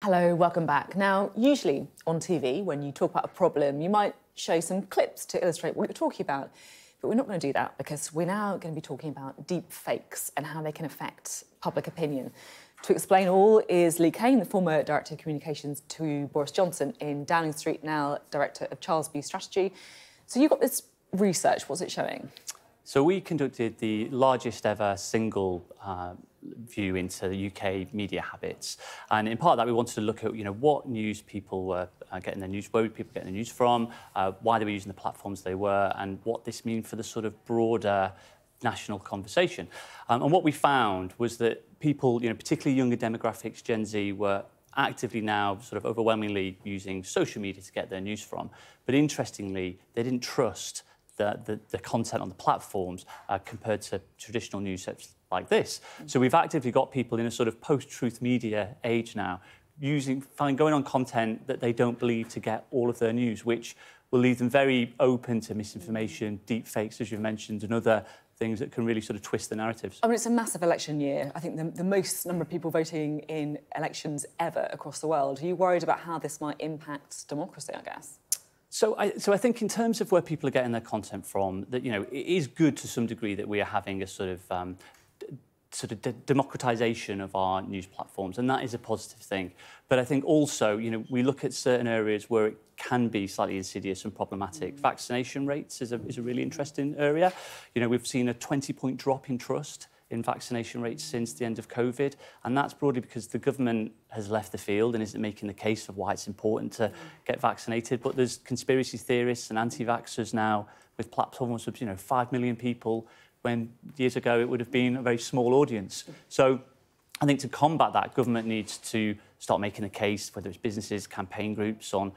Hello, welcome back. Now, usually on TV, when you talk about a problem, you might show some clips to illustrate what you're talking about. But we're not going to do that because we're now going to be talking about deep fakes and how they can affect public opinion. To explain all is Cain, the former Director of Communications to Boris Johnson in Downing Street, now Director of Charles Strategy. So you've got this research, what's it showing? So we conducted the largest ever single view into the UK media habits, and in part of that we wanted to look at what news people were getting their news, where were people getting their news from, why they were using the platforms they were, and what this means for the sort of broader national conversation. And what we found was that people, particularly younger demographics, Gen Z, were actively now sort of overwhelmingly using social media to get their news from. But interestingly, they didn't trust the content on the platforms compared to traditional news sets like this. So we've actively got people in a sort of post-truth media age now going on content that they don't believe to get all of their news, which will leave them very open to misinformation, deep fakes, as you've mentioned, and other things that can really sort of twist the narratives. I mean, it's a massive election year. I think the most number of people voting in elections ever across the world. Are you worried about how this might impact democracy, I guess? So I think in terms of where people are getting their content from, that it is good to some degree that we are having a sort of democratisation of our news platforms, and that is a positive thing. But I think also, we look at certain areas where it can be slightly insidious and problematic. Vaccination rates is a really interesting area. We've seen a 20-point drop in trust in vaccination rates since the end of COVID, and that's broadly because the government has left the field and isn't making the case of why it's important to get vaccinated. But there's conspiracy theorists and anti-vaxxers now with platforms of 5 million people, when years ago it would have been a very small audience. So I think to combat that, government needs to start making a case, whether it's businesses, campaign groups, on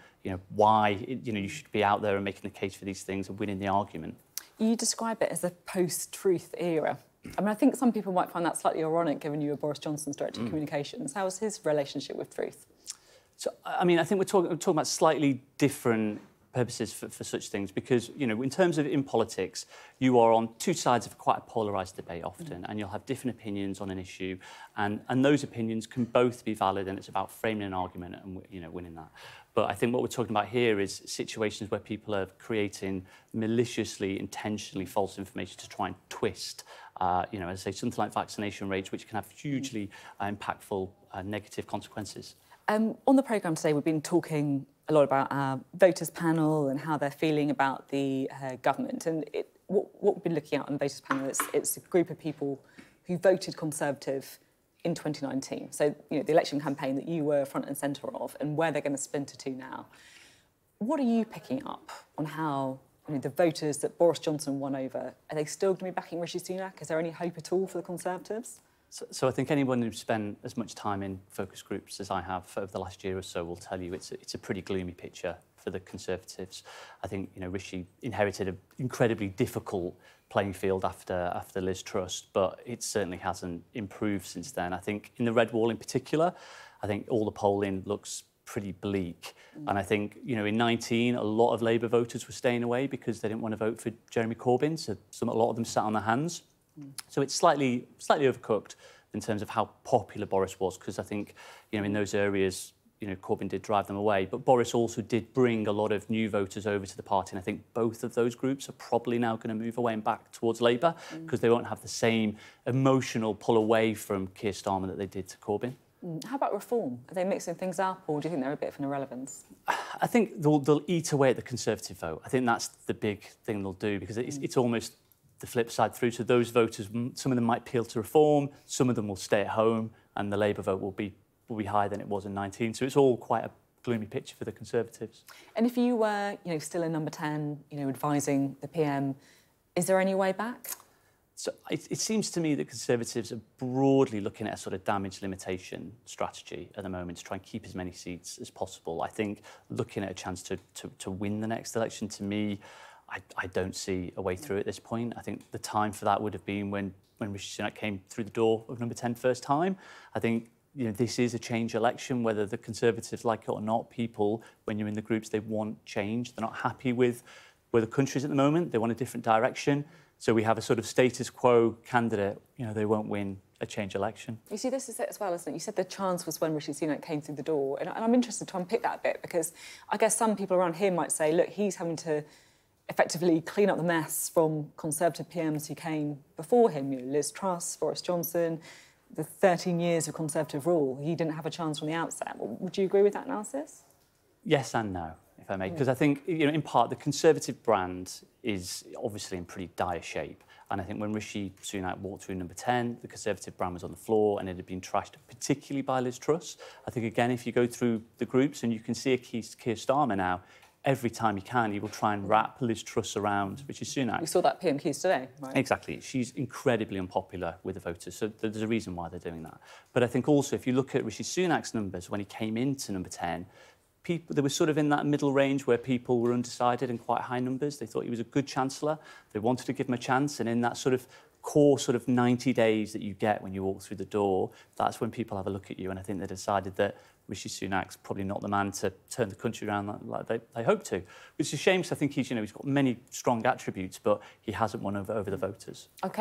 why you should be out there and making the case for these things and winning the argument. You describe it as a post-truth era. I mean, I think some people might find that slightly ironic, given you were Boris Johnson's Director of Communications. How was his relationship with truth? So, I mean, I think we're talking about slightly different purposes for such things, because, in terms of in politics, you are on two sides of quite a polarised debate often, and you'll have different opinions on an issue, and those opinions can both be valid, and it's about framing an argument and, winning that. But I think what we're talking about here is situations where people are creating maliciously, intentionally false information to try and twist, as I say, something like vaccination rates, which can have hugely impactful negative consequences. On the programme today, we've been talking a lot about our voters panel and how they're feeling about the government. And what we've been looking at on the voters panel, it's a group of people who voted Conservative in 2019. So, the election campaign that you were front and centre of, and where they're going to splinter to now. What are you picking up on how the voters that Boris Johnson won over, are they still going to be backing Rishi Sunak? Is there any hope at all for the Conservatives? So I think anyone who's spent as much time in focus groups as I have over the last year or so will tell you it's a pretty gloomy picture for the Conservatives. I think Rishi inherited an incredibly difficult playing field after Liz Truss, but it certainly hasn't improved since then. I think in the Red Wall in particular, I think all the polling looks pretty bleak. And I think, in 19, a lot of Labour voters were staying away because they didn't want to vote for Jeremy Corbyn, so a lot of them sat on their hands. So it's slightly overcooked in terms of how popular Boris was, because I think, in those areas, Corbyn did drive them away. But Boris also did bring a lot of new voters over to the party, and I think both of those groups are probably now going to move away and back towards Labour, because they won't have the same emotional pull away from Keir Starmer that they did to Corbyn. How about reform? Are they mixing things up, or do you think they're a bit of an irrelevance? I think they'll eat away at the Conservative vote. I think that's the big thing they'll do, because it's almost the flip side through. So those voters, some of them might appeal to reform, some of them will stay at home, and the Labour vote will be higher than it was in 19. So it's all quite a gloomy picture for the Conservatives. And if you were, still in number 10, advising the PM, is there any way back? So it seems to me that Conservatives are broadly looking at a sort of damage limitation strategy at the moment to try and keep as many seats as possible. I think looking at a chance to win the next election, to me, I don't see a way through at this point. I think the time for that would have been when Rishi Sunak came through the door of number 10 first time. I think this is a change election, whether the Conservatives like it or not. People, when you're in the groups, they want change. They're not happy with where the country is at the moment. They want a different direction. So we have a sort of status quo candidate. They won't win a change election. You see, this is it as well, isn't it? You said the chance was when Rishi Sunak came through the door. And I'm interested to unpick that a bit, because I guess some people around here might say, look, he's having to effectively clean up the mess from Conservative PMs who came before him, you know, Liz Truss, Boris Johnson, the 13 years of Conservative rule. He didn't have a chance from the outset. Would you agree with that analysis? Yes and no, if I may, because I think, you know, in part, the Conservative brand is obviously in pretty dire shape. And I think when Rishi Sunak walked through number 10, the Conservative brand was on the floor and it had been trashed, particularly by Liz Truss. I think, again, if you go through the groups and you can see a Keir Starmer now, every time he can, he will try and wrap Liz Truss around Rishi Sunak. We saw that PM Keys today, right? Exactly. She's incredibly unpopular with the voters, so there's a reason why they're doing that. But I think also, if you look at Rishi Sunak's numbers when he came into number 10, they were sort of in that middle range where people were undecided in quite high numbers. They thought he was a good chancellor. They wanted to give him a chance. And in that sort of core sort of 90 days that you get when you walk through the door, that's when people have a look at you. And I think they decided that Rishi Sunak's probably not the man to turn the country around like they hope to. Which is a shame, because I think he's got many strong attributes, but he hasn't won over the voters. OK.